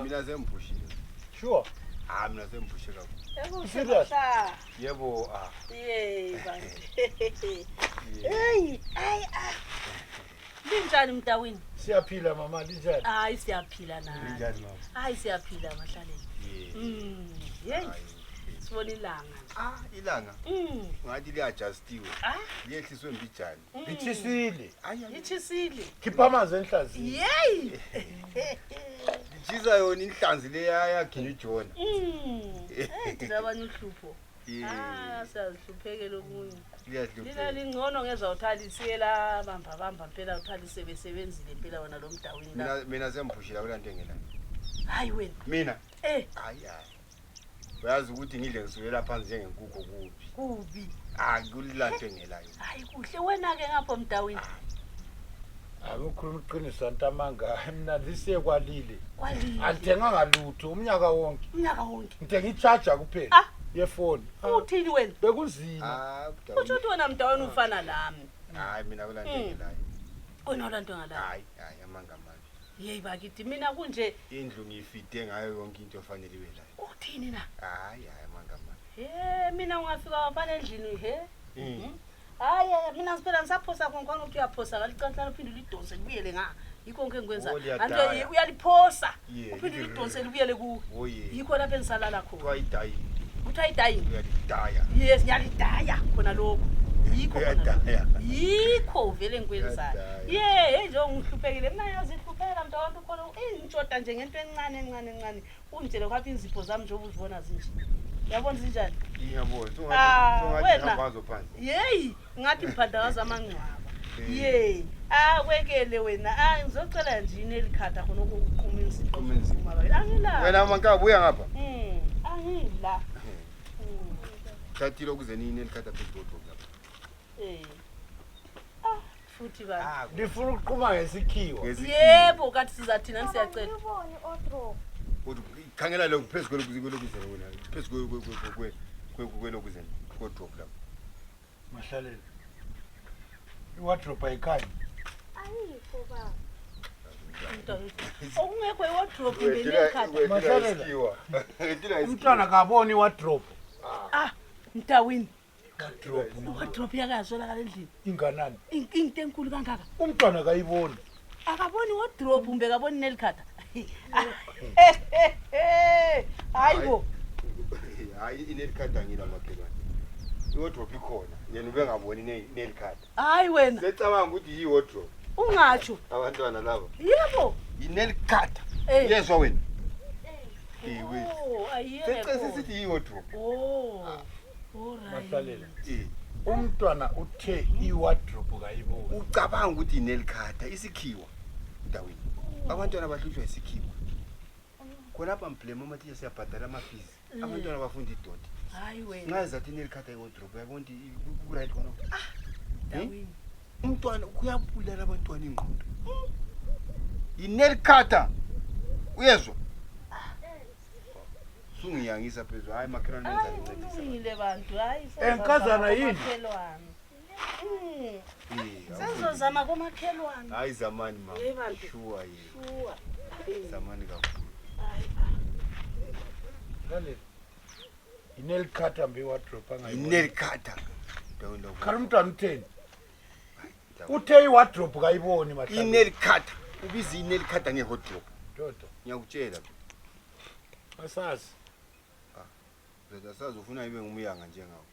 Mina semphushile. Sure. Mina semphushile kakhulu. Serious? Yebo Yey bantu. Hey, Linjani mntawini? Siyaphila mama linjani? Hayi siyaphila nawe. Linjani mama? Hayi siyaphila mahlaleni. Hey. Sibona ilanga. Ilanga. Ngathi liyajustiwe. Liyehliswe mbijani. Lichisile. Lichisile. Khipha amanzi enhlazini. Yey. Lichisa yona inhlanzi leya yakhe uJona. Ndabanye uhlupho. Siyahluphekela okunye. Liyahlupheka. Lingcono ngeza uthalisile la bamba phela uthalisele besebenzile impela wona lo mdawini la. Mina semphushila kulanto engela. Hayi wena. Mina. Hayi. Uyazi ukuthi ngidle ngisukela phansi njengenkukhu kubi. Kulanto engelayo. Hayi kuhle wena ke ngapho mdawini. Akukhuluma iqiniso ntamanga mina lise kwalile. Kwalile. Alithenganga lutho umnyaka wonke. Ngithenga i-charger kuphela yefoni. Uthini wena? Bekunzima. Uthi wena mdawini ufana nami. Hayi mina kulanto engelayo. Wena ulanto ngalayo. Hayi amanga manje. Yey bakithi mina kunje indlu ngifide ngayo yonke into ofanele ibe layo. Uthini na? Hayi amanga manje. Mina ungafika wafana endlini hayi mina ngiphela ngisaphosa konke ukuthi uyaphosa ngalicantla uphinde ulidonse libuyele yikho konke engikwenza anto uyaliphosa uphinde ulidonse libuyele ku yikho lapha engisalala khona uthi uyalidaya yes ngiyalidaya khona lokho yikho vele ngikwenzayo nje ngihluphekile mina yazi ihlupheka mntwana khona intshoda nje ngento encane ungitshele kwathi inzipho zami nje ubuzibona zinje yabona zinjani ngiyabona songathi ngaphansi phansi yey ngathi mphandakaza amangcwaba wekele wena ngizocela nje inelikhata khona ukuqhuma insipho angila wena manka buya ngapha angila thathile ukuze nini elikhata phezulu lapha futhi ba ngifuna ukuqhuma ngesikhiwa yebo kathi sizathina siyacela khangela lo phezulu kwelokuzeni wena phezulu kwelokuzeni ko drop lapha mahlaleni iwardrobe ayikhanye ayikho ba okungekho iwardrobe ngenekhata umntwana kaboni iwardrobe mntawini iwardrobe yakazolakala endlini inganani into enkulu kangaka umntwana kayiboni akaboni iwardrobe umbe kaboni nelikhata hayibo hayi inelikhata ngila makhelwane iwardrobe ikhona yena ubengaboni nelikhata hayi wena secabanga ukuthi yiwardrobe ungatsho abantwana laba yebo inelikhata yezwa wena ayiyeke sithi yiwardrobe mahlaleni umntwana uthe iwardrobe kayiboni ucabanga ukuthi inelikhata isikhiwa Dawini abantwana bahlushwa isikhiwa khonapha mblema amathi siyabhadala amafizi abantwana bafunda idoti hayi wena ngaze athi nelikhata iwardrobe yabona ukuthi ku-right khona Dawini umntwana uyabulela abantwana ingqondo inelikhata uyezwa sungiyangisa phezulu hayi makhelwane nenza incedisa ngile bantu hayi enkazana yini sezozama komakhelwane hayi zamani mama sure zamani kakhulu ngale inelikhata mbe wardrobe angayiboni inelikhata khari umntwana utheni uthe iwardrobe kayiboni mahlaleni inelikhata ubiza inelikhata ngewardrobe dodo ngiyakutshela asazi sazi ufuna ibe ngumyanga njengawo